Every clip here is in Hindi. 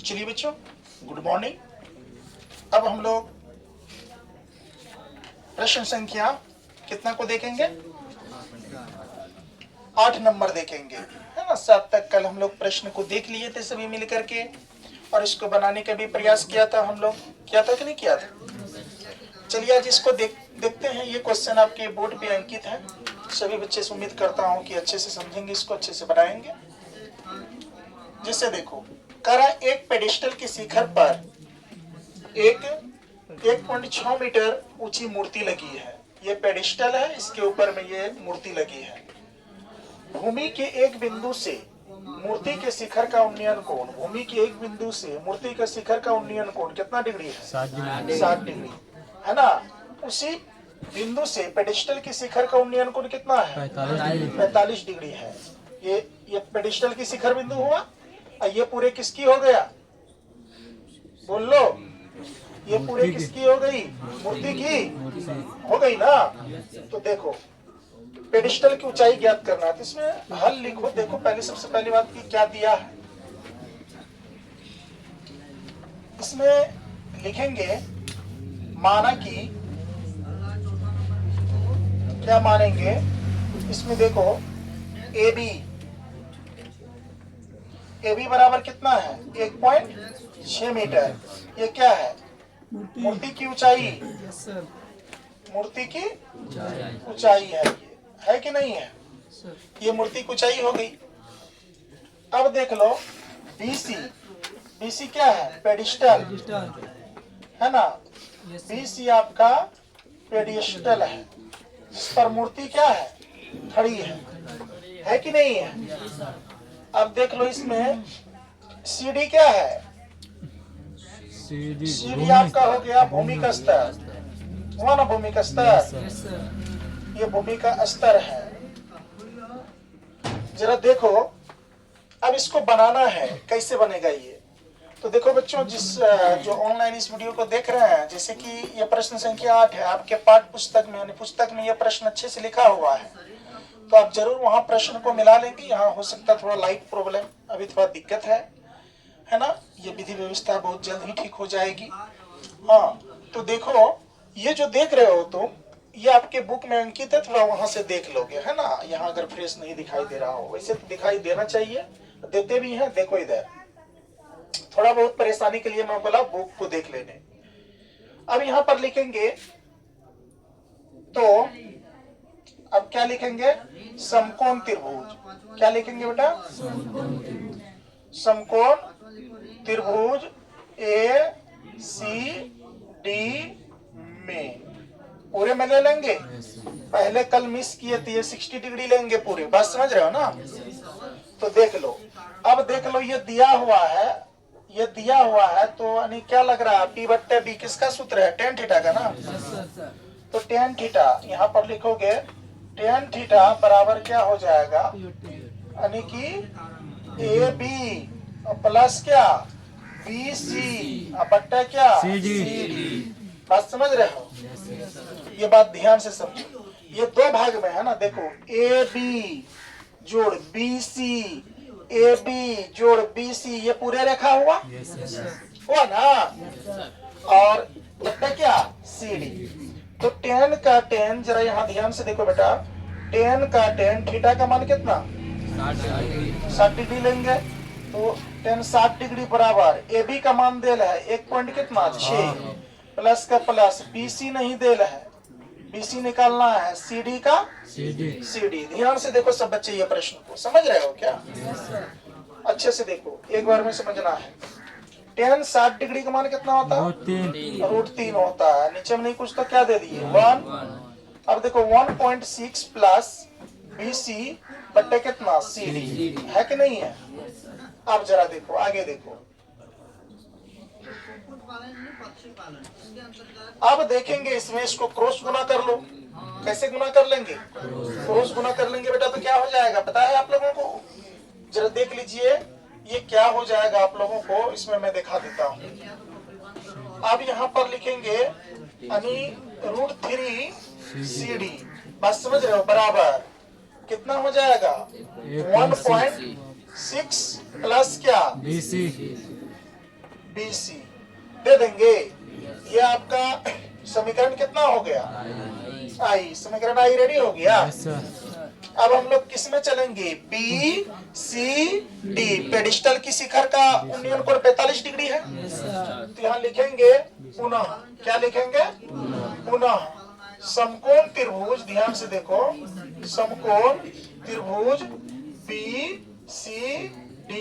चलिए बच्चों, गुड मॉर्निंग। अब हम लोग प्रश्न संख्या कितना को देखेंगे? 8 नंबर देखेंगे, है ना। 7 तक कल हम लोग प्रश्न को देख लिए थे सभी मिल करके, और इसको बनाने का भी प्रयास किया था हम लोग। किया था कि नहीं किया था? चलिए आज इसको देखते हैं। ये क्वेश्चन आपके बोर्ड पे अंकित है। सभी बच्चे से उम्मीद करता हूँ कि अच्छे से समझेंगे, इसको अच्छे से बनाएंगे। जिससे देखो, करा एक पेडिस्टल के शिखर पर एक 1.6 मीटर ऊंची मूर्ति लगी है। ये पेडिस्टल है, इसके ऊपर में ये मूर्ति लगी है। भूमि के एक बिंदु से मूर्ति के शिखर का उन्नयन कोण, भूमि के एक बिंदु से मूर्ति के शिखर का उन्नयन कोण कितना डिग्री है? 60 डिग्री, है ना। उसी बिंदु से पेडिस्टल के शिखर का उन्नयन कोण कितना है? 45 डिग्री है। ये पेडिस्टल की शिखर बिंदु हुआ, और ये पूरे किसकी हो गया? बोल लो, ये पूरे किसकी हो गई? मूर्ति की हो गई ना। तो देखो, पेडिस्टल की ऊंचाई ज्ञात करना है, तो इसमें हल लिखो। देखो पहले, सबसे पहली बात की क्या दिया है इसमें लिखेंगे। माना कि क्या मानेंगे इसमें? देखो AB बराबर कितना है? 1.6 मीटर। ये क्या है? मूर्ति की ऊंचाई, मूर्ति की ऊंचाई है कि नहीं है? ये मूर्ति की ऊंचाई हो गई। अब देख लो BC क्या है? पेडिस्टल, है ना। BC आपका पेडिस्टल है, जिस पर मूर्ति क्या है? खड़ी है कि नहीं है? अब देख लो इसमें CD क्या है? CD आपका हो गया भूमि का स्तर, हुआ ना। भूमि का स्तर, ये भूमि का स्तर है। जरा देखो, अब इसको बनाना है, कैसे बनेगा ये? तो देखो बच्चों, जो ऑनलाइन इस वीडियो को देख रहे हैं, जैसे कि ये प्रश्न संख्या 8 है आपके पाठ्य पुस्तक में, यानी पुस्तक में ये प्रश्न अच्छे से लिखा हुआ है, तो आप जरूर वहां प्रश्न को मिला लेंगे। यहाँ हो सकता है थोड़ा लाइट प्रॉब्लम, अभी थोड़ा दिक्कत है ना। ये विधि व्यवस्था बहुत जल्द ही ठीक हो जाएगी। हाँ, तो देखो, ये जो देख रहे हो तुम, ये आपके बुक में अंकित है, थोड़ा वहां से देख लोगे, है ना। यहाँ अगर फ्रेश नहीं दिखाई दे रहा हो, वैसे तो दिखाई देना चाहिए, देते भी हैं। देखो इधर थोड़ा बहुत परेशानी के लिए मैं बोला बुक को देख लेने। अब यहाँ पर लिखेंगे, तो अब क्या लिखेंगे? समकोण त्रिभुज। क्या लिखेंगे बेटा? समकोण त्रिभुज ACD में पूरे में ले लेंगे। पहले कल मिस किए थे, 60 डिग्री लेंगे पूरे। बात समझ रहे हो ना? तो देख लो, अब देख लो, ये दिया हुआ है, तो यानी क्या लग रहा है? P/B किसका सूत्र है? tan थीटा का ना। तो tan थीटा यहाँ पर लिखोगे, tan थीटा बराबर क्या हो जाएगा? यानी कि AB प्लस क्या? BC बट्टा क्या? CD। बात समझ रहे हो? ये बात ध्यान से समझो। ये दो भाग में है ना। देखो, AB जोड़ BC, AB जोड़ BC, ये पूरे रेखा हुआ ना। और बट्टा क्या? CD। तो tan का tan, जरा यहाँ ध्यान से देखो बेटा, tan का tan, थीटा का मान कितना? 60 डिग्री लेंगे। तो tan 60 डिग्री बराबर AB का मान देल है 1 पॉइंट कितना? 6, प्लस का प्लस, BC नहीं देल है, BC निकालना है, CD का CD। ध्यान से देखो सब बच्चे, ये प्रश्न को समझ रहे हो क्या? अच्छे से देखो, एक बार में समझना है। tan 60 डिग्री का मान कितना होता है? √3 होता है। नीचे में नहीं कुछ तो क्या दे दिए? 1। अब देखो 1.6 प्लस BC बट्टे कितना? CD, है कि नहीं है? अब जरा देखो, आगे देखो। अब देखेंगे इसमें, इसको क्रॉस गुना कर लो। कैसे गुना कर लेंगे? क्रॉस गुना कर लेंगे बेटा, तो क्या हो जाएगा पता है आप लोगों को? जरा देख लीजिए, ये क्या हो जाएगा आप लोगों को, इसमें मैं दिखा देता हूँ। अब यहाँ पर लिखेंगे यानी √3 CD। बात समझ रहे हो? बराबर कितना हो जाएगा 1.6 प्लस क्या BC BC दे देंगे। ये आपका समीकरण कितना हो गया आई, समीकरण आई रेडी हो गया। यस सर अब हम लोग किस में चलेंगे BCD, पेडिस्टल की शिखर का उन्नयन कोण 45 डिग्री है। तो यहाँ लिखेंगे पुनः, क्या लिखेंगे पुनः समकोण त्रिभुज, ध्यान से देखो समकोण त्रिभुज BCD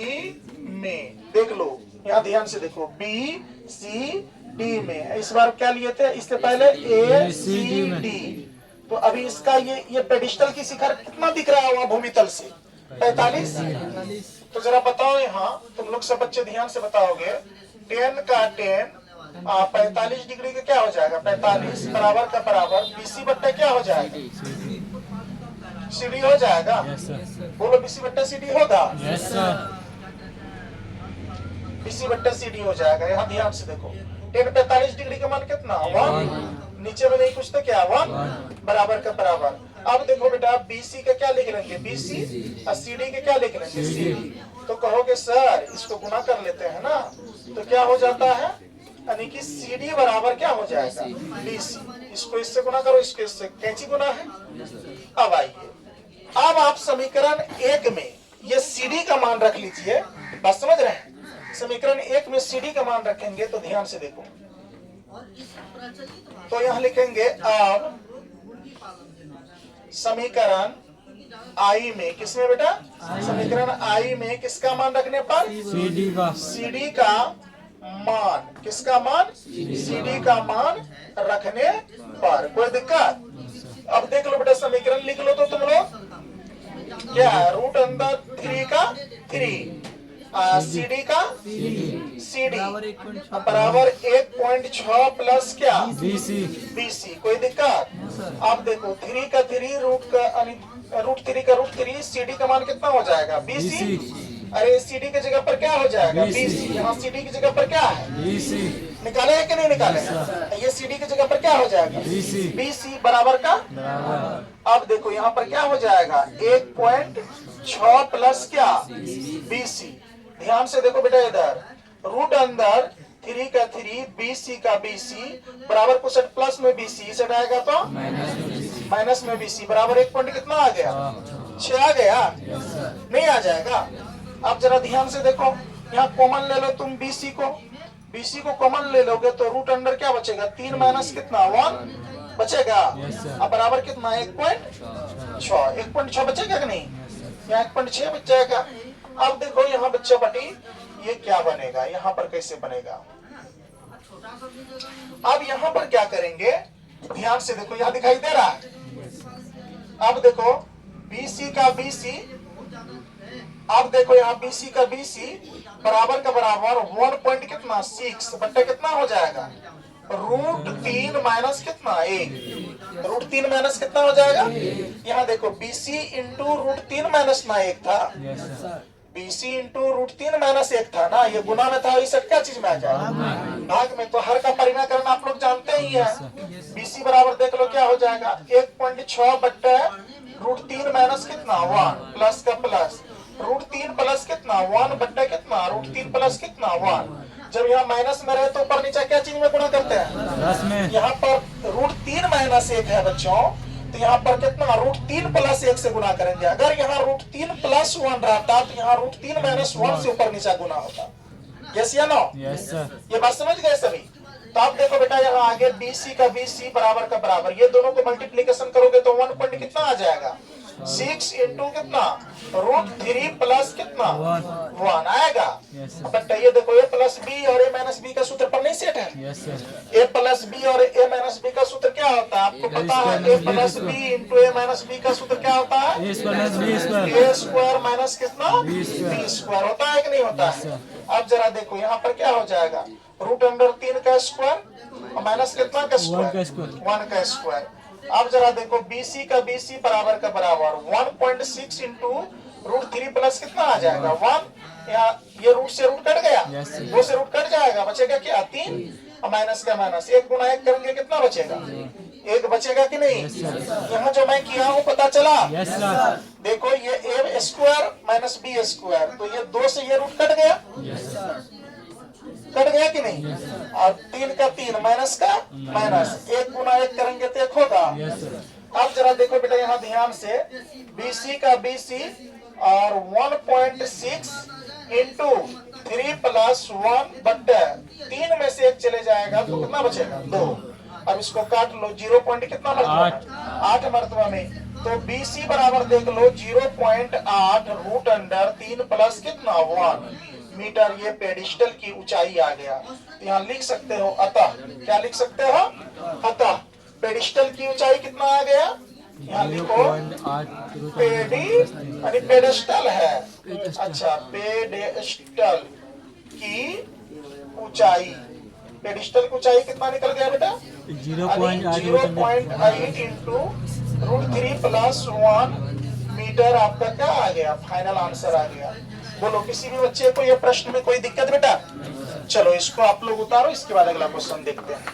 में, देख लो यहाँ ध्यान से देखो BCD में, इस बार क्या लिए थे इससे पहले ACD। तो अभी इसका ये पेडिस्टल की शिखर कितना दिख रहा है वहां भूमितल से 45। तो जरा बताओ यहाँ तुम लोग सब बच्चे ध्यान से बताओगे 10 का 10 45 डिग्री का क्या हो जाएगा 45 बराबर का बराबर BC बट्टा क्या हो जाएगा CD हो जाएगा। यस सर बोलो BC बट्टा CD होगा। यस सर BC बट्टा CD हो जाएगा। यहाँ ध्यान से देखो 10 45 डिग्री का मान कितना 1, नीचे में नहीं कुछ तो क्या 1 बराबर का बराबर। अब देखो बेटा BC का क्या लिख लेंगे BC और CD के क्या लिख लेंगे CD। तो कहोगे सर इसको गुना कर लेते हैं ना, तो क्या हो जाता है यानी कि CD बराबर क्या हो जाएगा BC। इसको इससे गुना करो, इसको इससे, कैंची गुना है। अब आइए, अब आप समीकरण 1 में ये CD का मान रख लीजिए, बात समझ रहे हैं। समीकरण 1 में CD का मान रखेंगे तो ध्यान से देखो, तो यहाँ लिखेंगे अब समीकरण आई में, किसमें बेटा समीकरण आई में किसका मान रखने पर CD का मान, किसका मान CD का मान रखने पर, कोई दिक्कत। अब देख लो बेटा समीकरण लिख लो तो तुम लोग क्या रूट अंदर 3 का 3 CD का CD बराबर 1.6 प्लस क्या BC, कोई दिक्कत। अब देखो 3 का 3 रूट का रूट 3 CD का मान कितना हो जाएगा BC। अरे CD की जगह पर क्या हो जाएगा BC, यहाँ CD की जगह पर क्या है BC, निकाले है कि नहीं निकाले, ये CD की जगह पर क्या हो जाएगा BC बराबर का। अब देखो यहाँ पर क्या हो जाएगा 1.6 प्लस क्या BC। ध्यान से देखो बेटा इधर रूट अंदर 3 का 3 BC का BC बराबर कुछ प्लस में BC से आएगा तो माइनस में BC बराबर 1 पॉइंट कितना आ गया 6 आ गया, नहीं आ जाएगा। अब जरा ध्यान से देखो यहाँ कॉमन ले लो तुम BC को कॉमन ले लोगे तो रूट अंडर क्या बचेगा 3 माइनस कितना 1 बचेगा। अब बराबर कितना 1.6 बचेगा कि नहीं, यहाँ 1.6 बच जाएगा। अब देखो यहाँ बच्चों बटी ये क्या बनेगा, यहाँ पर कैसे बनेगा। अब यहाँ पर क्या करेंगे ध्यान से देखो, यहाँ दिखाई दे रहा है। अब देखो BC का BC, अब देखो यहाँ BC का BC बराबर का बराबर 1 पॉइंट कितना 6 बट्टा कितना हो जाएगा रूट 3 माइनस कितना 1, रूट 3 माइनस कितना हो जाएगा। यहाँ देखो BC इंटू रूट 3 माइनस ना 1 था, BC इंटू रूट 3 माइनस 1 था ना, ये गुना में था, इस क्या चीज में आ जाएगा भाग में। तो हर का परिणय करना आप लोग जानते ही है। BC बराबर देख लो क्या हो जाएगा 1.6 बट्टा रूट 3 माइनस कितना 1 प्लस का प्लस रूट 3 प्लस कितना 1 बट्टा कितना रूट 3 प्लस कितना 1। जब यहाँ माइनस में रहे तो ऊपर नीचे क्या चीज में गुणा करते हैं, यहाँ पर रूट 3 माइनस 1 है बच्चों, तो यहाँ पर कितना रूट 3 प्लस 1 से गुना करेंगे। अगर यहाँ रूट 3 प्लस 1 रहता तो यहाँ रूट 3 माइनस 1 से ऊपर नीचे गुना होता। यस या नो, ये बात समझ गए सभी। तो आप देखो बेटा यहाँ आगे BC का BC बराबर का बराबर, ये दोनों को मल्टीप्लीकेशन करोगे तो 1 पॉइंट कितना आ जाएगा 6 इंटू कितना रूट 3 प्लस कितना 1 आएगा। बट ये देखो A प्लस B और A माइनस B का सूत्र पर नहीं सेट है। A प्लस B और A माइनस B का सूत्र क्या होता है आपको पता है, A plus B into A minus B का सूत्र क्या होता है A स्क्वायर माइनस कितना B स्क्वायर होता है कि नहीं होता है। अब जरा देखो यहाँ पर क्या हो जाएगा रूट अंडर 3 का स्क्वायर माइनस कितना का स्क्वायर 1 का स्क्वायर। अब जरा देखो BC का BC बराबर का बराबर 1.6 इंटू रूट 3 प्लस कितना आ जाएगा 1, यहाँ ये रूट से रूट कट गया 2 से रूट कट जाएगा, बचेगा क्या 3 माइनस का माइनस 1 गुना 1 करेंगे कितना बचेगा 1 बचेगा कि नहीं। यहाँ जो मैं किया हूँ पता चला देखो ये ए स्क्वायर माइनस बी स्क्वायर, तो ये 2 से ये रूट कट गया, कट गया कि नहीं, और 3 का 3 माइनस का माइनस, 1 गुना 1 करेंगे तो 1 होगा। अब जरा देखो बेटा यहाँ ध्यान से, BC का BC और 1.6 इंटू 3 प्लस 1 बट्टे 3 में से 1 चले जाएगा तो कितना बचेगा, 2। अब इसको काट लो, 0 पॉइंट कितना मरतबा में, 8 मरतबा में, तो BC बराबर देख लो 0.8 रूट अंडर 3 प्लस कितना 1 मीटर, ये पेडिस्टल की ऊंचाई आ गया। तो यहाँ लिख सकते हो अतः, क्या लिख सकते हो, अतः पेडिस्टल की ऊंचाई कितना आ गया, यहाँ लिखो यानी पेडिस्टल है, अच्छा पेडिस्टल की ऊंचाई, पेडिस्टल की ऊंचाई कितना निकल गया बेटा, 0.8 इंटू रूट 3 प्लस 1 मीटर, आपका क्या आ गया, फाइनल आंसर आ गया। बोलो किसी भी बच्चे को ये प्रश्न में कोई दिक्कत बेटा? चलो इसको आप लोग उतारो, इसके बाद अगला क्वेश्चन देखते हैं।